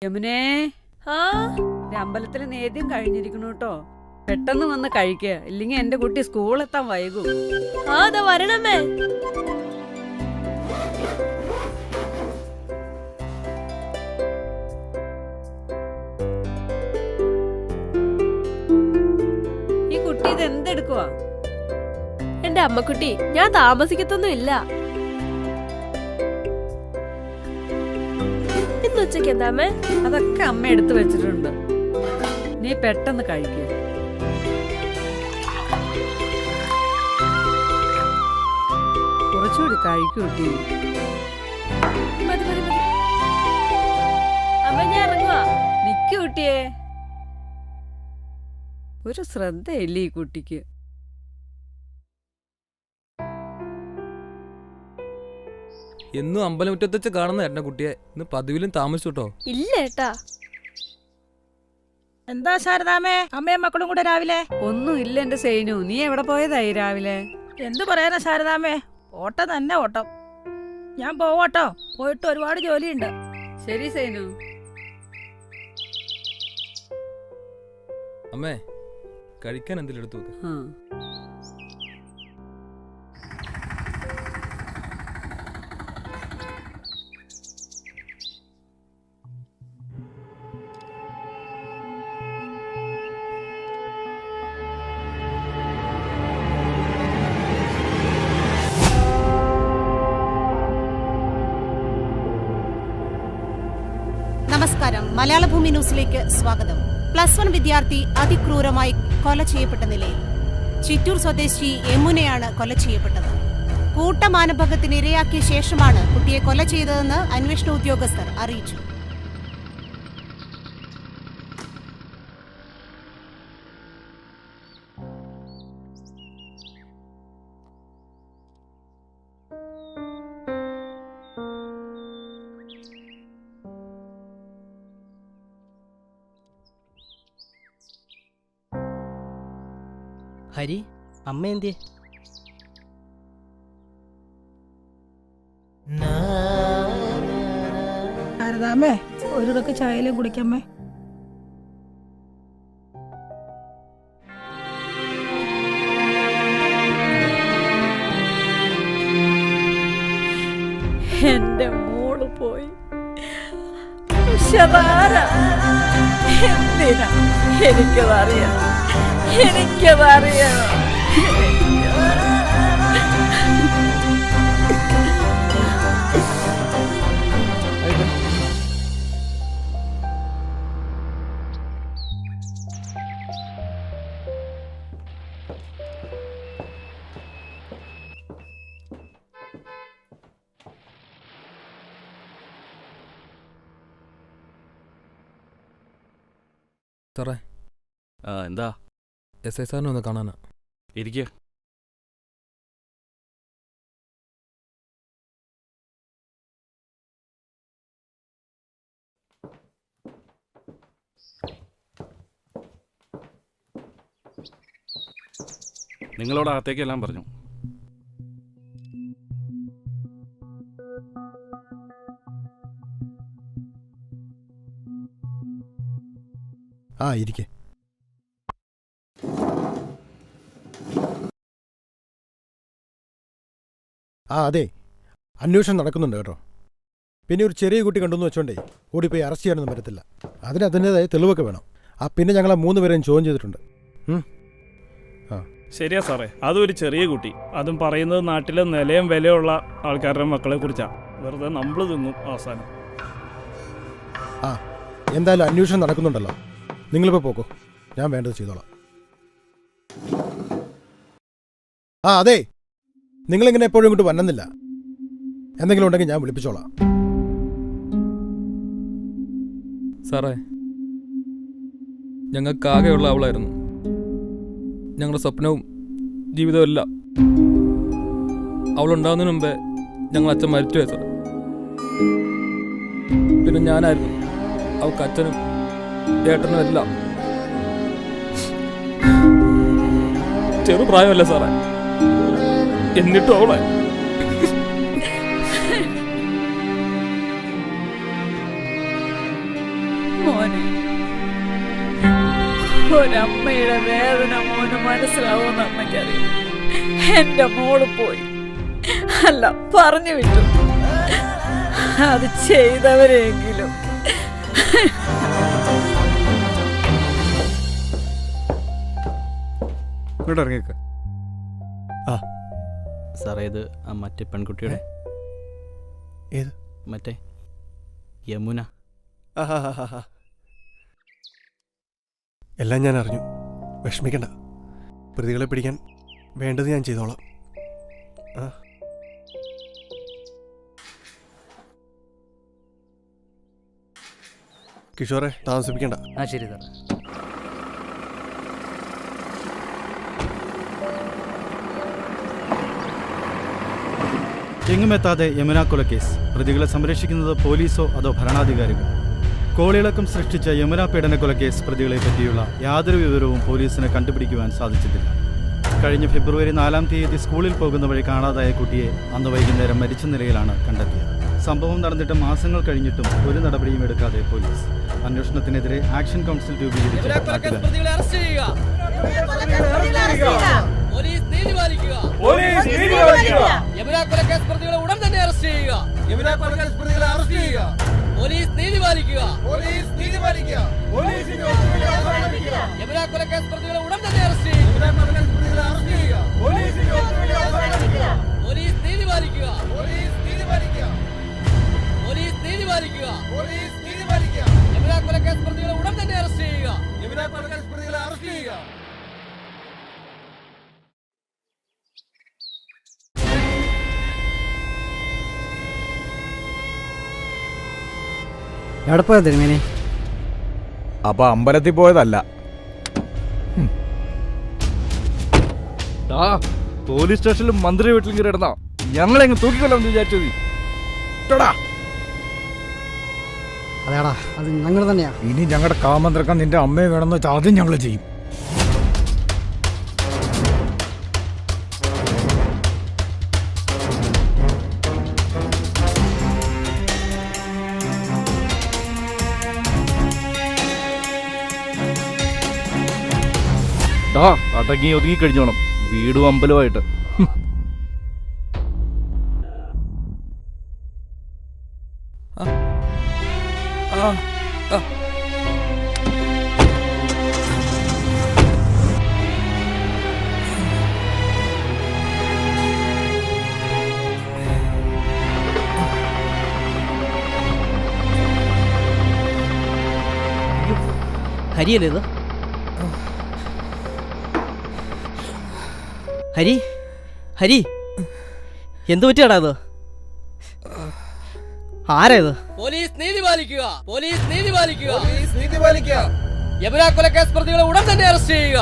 യമുനേ, അമ്പലത്തിലെ നേദ്യം കഴിഞ്ഞിരിക്കണു കേട്ടോ. പെട്ടെന്ന് വന്ന് കഴിക്കുക, ഇല്ലെങ്കിൽ എന്റെ കുട്ടി സ്കൂളെത്താൻ വൈകും. വരണമേ. ഈ കുട്ടി ഇത് എന്തെടുക്കുവാ? എന്റെ അമ്മക്കുട്ടി, ഞാൻ താമസിക്കത്തൊന്നും ഇല്ല. ഉച്ചക്ക് എന്താമേ? അതൊക്കെ അമ്മ എടുത്തു വെച്ചിട്ടുണ്ട്. നീ പെട്ടെന്ന് കഴിക്കുക. കുറച്ചുകൂടി കഴിക്കൂട്ടി. അമ്മ ഞാൻ ഇറങ്ങുവാ. നിക്കൂട്ടിയേ, ഒരു ശ്രദ്ധയില്ലേ ഈ കുട്ടിക്ക്. എന്നും അമ്പലമുറ്റത്ത് വെച്ച് കാണുന്ന ഏട്ടനെ കുട്ടിയെ ഇന്ന് പതിവിലും താമസിച്ചു കേട്ടോ. ഇല്ല ഏട്ടാ. എന്താ ശാരദാമേ, അമ്മയും മക്കളും കൂടെ രാവിലെ? ഒന്നും ഇല്ല എന്റെ സൈനു. നീ എവിടെ പോയതായി രാവിലെ? എന്തു പറയാനാ ശാരദാമേ, ഓട്ടം തന്നെ ഓട്ടം. ഞാൻ പോവാട്ടോ, പോയിട്ട് ഒരുപാട് ജോലിയുണ്ട്. ശരി സൈനു. അമ്മേ, കഴിക്കാൻ എന്തെങ്കിലും എടുത്തു വെക്ക. നമസ്കാരം, മലയാളഭൂമി ന്യൂസിലേക്ക് സ്വാഗതം. +1 വിദ്യാർത്ഥി അതിക്രൂരമായി കൊല ചെയ്യപ്പെട്ട നിലയിൽ. ചിറ്റൂർ സ്വദേശി യമുനയാണ് കൊല ചെയ്യപ്പെട്ടത്. കൂട്ടമാനഭംഗത്തിന് ഇരയാക്കിയ ശേഷമാണ് കുട്ടിയെ കൊല ചെയ്തതെന്ന് അന്വേഷണ ഉദ്യോഗസ്ഥർ അറിയിച്ചു. ഹരി, അമ്മ എന്തിയെ? ശാരദാമേ, ഒരു കപ്പ് ചായയിലും കുടിക്കമ്മേ. എന്റെ മോള് പോയി. എന്തിനാ? എനിക്കതറിയാം. സാറേ, എന്താ? SI സാറിനെ ഒന്ന് കാണാനാ. ഇരിക്കുക. നിങ്ങളോട് അകത്തേക്കെല്ലാം പറഞ്ഞു. ഇരിക്കെ. അതെ, അന്വേഷണം നടക്കുന്നുണ്ട് കേട്ടോ. പിന്നെ ഒരു ചെറിയ കുട്ടി കണ്ടെന്ന് വെച്ചോണ്ടേ ഓടിപ്പോയി അറസ്റ്റ് ചെയ്യാനൊന്നും പറ്റത്തില്ല. അതിൻ്റെതായ തെളിവൊക്കെ വേണം. പിന്നെ ഞങ്ങളെ 3 പേരെയും ചോദ്യം ചെയ്തിട്ടുണ്ട്. ശരിയാ സാറേ, അതും ഒരു ചെറിയ കുട്ടി. അതും പറയുന്നത് നാട്ടിലെ നിലയും വിലയുള്ള ആൾക്കാരുടെ മക്കളെ കുറിച്ചാണ്. വെറുതെ നമ്മൾ തിന്നും അവസാനം. എന്തായാലും അന്വേഷണം നടക്കുന്നുണ്ടല്ലോ. നിങ്ങളിപ്പോൾ പോക്കോ, ഞാൻ വേണ്ടത് ചെയ്തോളാം. അതെ, നിങ്ങളിങ്ങനെ എപ്പോഴും ഇങ്ങോട്ട് വന്നെന്നില്ല. എന്തെങ്കിലും ഉണ്ടെങ്കിൽ ഞാൻ വിളിപ്പിച്ചോളാം. സാറേ, ഞങ്ങൾക്കാകെയുള്ള അവളായിരുന്നു. ഞങ്ങളുടെ സ്വപ്നവും ജീവിതവും എല്ലാം. അവളുണ്ടാവുന്നതിന് മുമ്പേ ഞങ്ങൾ അച്ഛൻ മരിച്ചു സാർ. പിന്നെ ഞാനായിരുന്നു അവൾക്ക് അച്ഛനും ഏട്ടനും എല്ലാം. ചെറുപ്രായമല്ല സാറേ, എന്നിട്ടും അവളെ മോനെ, ഒരമ്മയുടെ വേദന മോന് മനസ്സിലാവുമെന്ന് അമ്മയ്ക്കറിയാം. എന്റെ മോള് പോയി, അല്ല പറഞ്ഞു വിട്ടു. അത് ചെയ്തവരെങ്കിലും ഇങ്ങോട്ട് ഇറങ്ങിയേക്ക. സാറേ, ഇത് ആ മറ്റേ പെൺകുട്ടിയുടെ ഏത്? മറ്റേ യമുന. എല്ലാം ഞാൻ അറിഞ്ഞു. വിഷമിക്കണ്ട. പ്രതികളെ പിടിക്കാൻ വേണ്ടത് ഞാൻ ചെയ്തോളാം. കിഷോറെ, താമസിപ്പിക്കണ്ട. ശരി സാർ. എങ്ങുമെത്താതെ യമുന കൊലക്കേസ്. പ്രതികളെ സംരക്ഷിക്കുന്നത് പോലീസോ അതോ ഭരണാധികാരികൾ? കോളിളക്കം സൃഷ്ടിച്ച യമുന പീഡന കൊലക്കേസ് പ്രതികളെ പറ്റിയുള്ള യാതൊരു വിവരവും പോലീസിന് കണ്ടുപിടിക്കുവാൻ സാധിച്ചിട്ടില്ല. കഴിഞ്ഞ ഫെബ്രുവരി 4-ാം തീയതി സ്കൂളിൽ പോകുന്ന വഴി കാണാതായ കുട്ടിയെ അന്ന് വൈകുന്നേരം മരിച്ച നിലയിലാണ് കണ്ടെത്തിയത്. സംഭവം നടന്നിട്ട് മാസങ്ങൾ കഴിഞ്ഞിട്ടും ഒരു നടപടിയും എടുക്കാതെ പോലീസ്. അന്വേഷണത്തിനെതിരെ ആക്ഷൻ കൗൺസിൽ രൂപീകരിച്ച് എവിടെ പോയാ തിരുമേനി? അപ്പൊ അമ്പലത്തിൽ പോയതല്ല. പോലീസ് സ്റ്റേഷനിലും മന്ത്രി വീട്ടിലും കിടന്നാ ഞങ്ങളെങ്ങ് തൂക്കിക്കൊല്ലാന്ന് വിചാരിച്ചത്. അതേടാ, അത് ഞങ്ങൾ തന്നെയാ. ഇനി ഞങ്ങളുടെ കാമന്ത്രക്കാൻ നിന്റെ അമ്മയെ വേണമെന്ന് വെച്ചാൽ ആദ്യം ഞങ്ങൾ ചെയ്യും. അടങ്ങി ഒതുങ്ങി കഴിഞ്ഞോണം, വീടും അമ്പലമായിട്ട്. ഹരിയല്ലേ ഇത്? ഹരി, ഹരി, എന്തു പറ്റിയാടാ ഇത്? ആരാ ഇത്? പോലീസ് നീതി പാലിക്കുക, പോലീസ് നീതി പാലിക്കുക, പോലീസ് നീതി പാലിക്കുക. യമുന കൊലക്കേസ് പ്രതികളെ ഉടൻ തന്നെ അറസ്റ്റ് ചെയ്യുക.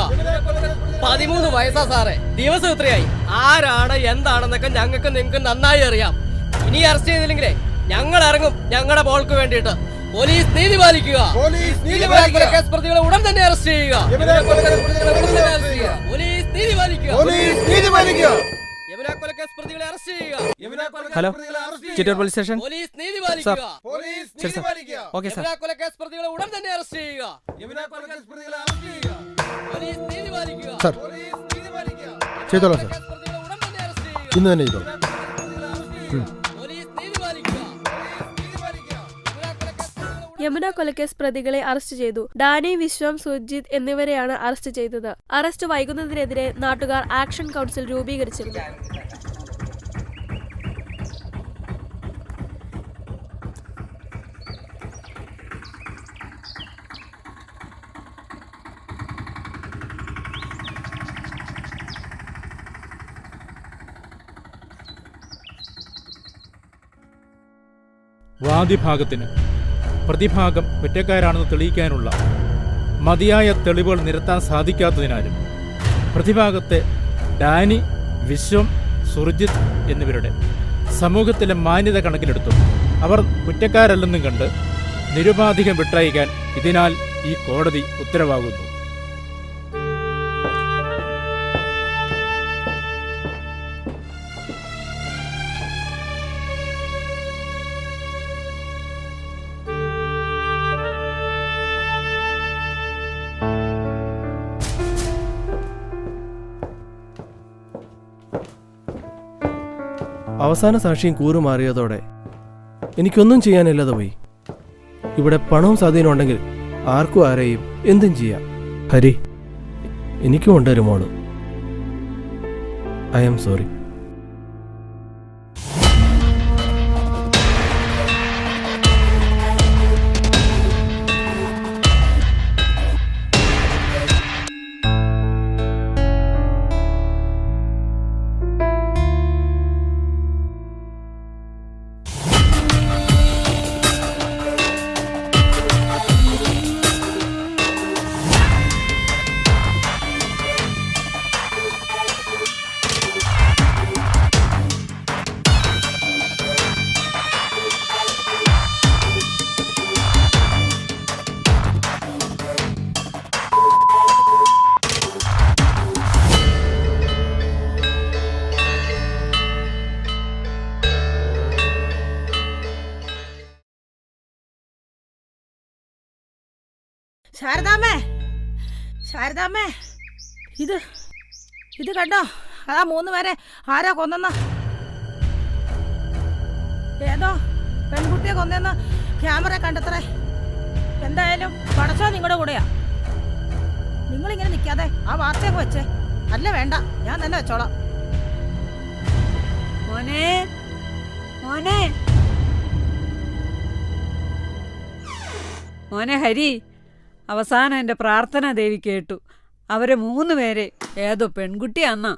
13 വയസ്സാ സാറേ, ദിവസം എത്രയായി? ആരാണ് എന്താണെന്നൊക്കെ ഞങ്ങൾക്ക് നിങ്ങൾക്ക് നന്നായി അറിയാം. ഇനി അറസ്റ്റ് ചെയ്തില്ലെങ്കിലേ ഞങ്ങൾ ഇറങ്ങും ഞങ്ങളുടെ ബോൾക്ക് വേണ്ടിയിട്ട്. പോലീസ് നീതി പാലിക്കുക, യമുന കൊലക്കേസ് പ്രതികളെ ഉടൻ തന്നെ അറസ്റ്റ് ചെയ്യുക. പോലീസ് നീതി പാലിക്കുക, യമുന കൊലക്കേസ് പ്രതികളെ അറസ്റ്റ് ചെയ്യുക. Hello, Chittur police station. Police നീതി പാലിക്കുക, ശരി സാർ. Okay sir. യമുന കൊലക്കേസ് പ്രതികളെ ഉടൻ തന്നെ അറസ്റ്റ് ചെയ്യുക. പോലീസ് നീതി പാലിക്കുക, സാർ, ചെയ്തോളാം സാർ. പ്രതികളെ ഉടൻ തന്നെ അറസ്റ്റ് ചെയ്യുക. ഇന്ന് തന്നെ ചെയ്തോളാം. പോലീസ് നീതി പാലിക്കുക. യമുന കൊലക്കേസ് പ്രതികളെ അറസ്റ്റ് ചെയ്തു. ഡാനി, വിശ്വം, സുജിത് എന്നിവരെയാണ് അറസ്റ്റ് ചെയ്തത്. അറസ്റ്റ് വൈകുന്നതിനെതിരെ നാട്ടുകാർ ആക്ഷൻ കൗൺസിൽ രൂപീകരിച്ചിരുന്നു. വാദിഭാഗത്തിന് പ്രതിഭാഗം കുറ്റക്കാരാണെന്ന് തെളിയിക്കാനുള്ള മതിയായ തെളിവുകൾ നിരത്താൻ സാധിക്കാത്തതിനാലും പ്രതിഭാഗത്തെ ഡാനി, വിശ്വം, സുർജിത്ത് എന്നിവരുടെ സമൂഹത്തിലെ മാന്യത കണക്കിലെടുത്തു അവർ കുറ്റക്കാരല്ലെന്നും കണ്ട് നിരുപാധികം വിട്ടയക്കാൻ ഇതിനാൽ ഈ കോടതി ഉത്തരവാകുന്നു. അവസാന സാക്ഷിയും കൂറുമാറിയതോടെ എനിക്കൊന്നും ചെയ്യാനില്ലാതെ പോയി. ഇവിടെ പണവും സ്വാധീനം ഉണ്ടെങ്കിൽ ആർക്കും ആരെയും എന്തും ചെയ്യാം. ഹരി, എനിക്കും ഉണ്ട് ഒരു മോള്. I am sorry. ശാരദാമ്മേ, ശാരദാമ്മേ, ഇത് കണ്ടോ? അതാ 3 പേരെ ആരാ കൊന്നെന്ന്? ഏതോ പെൺകുട്ടിയെ കൊന്നെന്ന് ക്യാമറ കണ്ടെത്രേ. എന്തായാലും പടച്ചോ നിങ്ങളുടെ കൂടെയാ. നിങ്ങളിങ്ങനെ നിൽക്കാതെ ആ വാർത്തയൊക്കെ വെച്ചേ. അല്ല വേണ്ട, ഞാൻ തന്നെ വെച്ചോളാം. മോനെ, മോനെ, മോനെ ഹരി, അവസാനം എൻ്റെ പ്രാർത്ഥന ദേവി കേട്ടു. അവരെ 3 പേരെ ഏതോ പെൺകുട്ടിയാന്നാ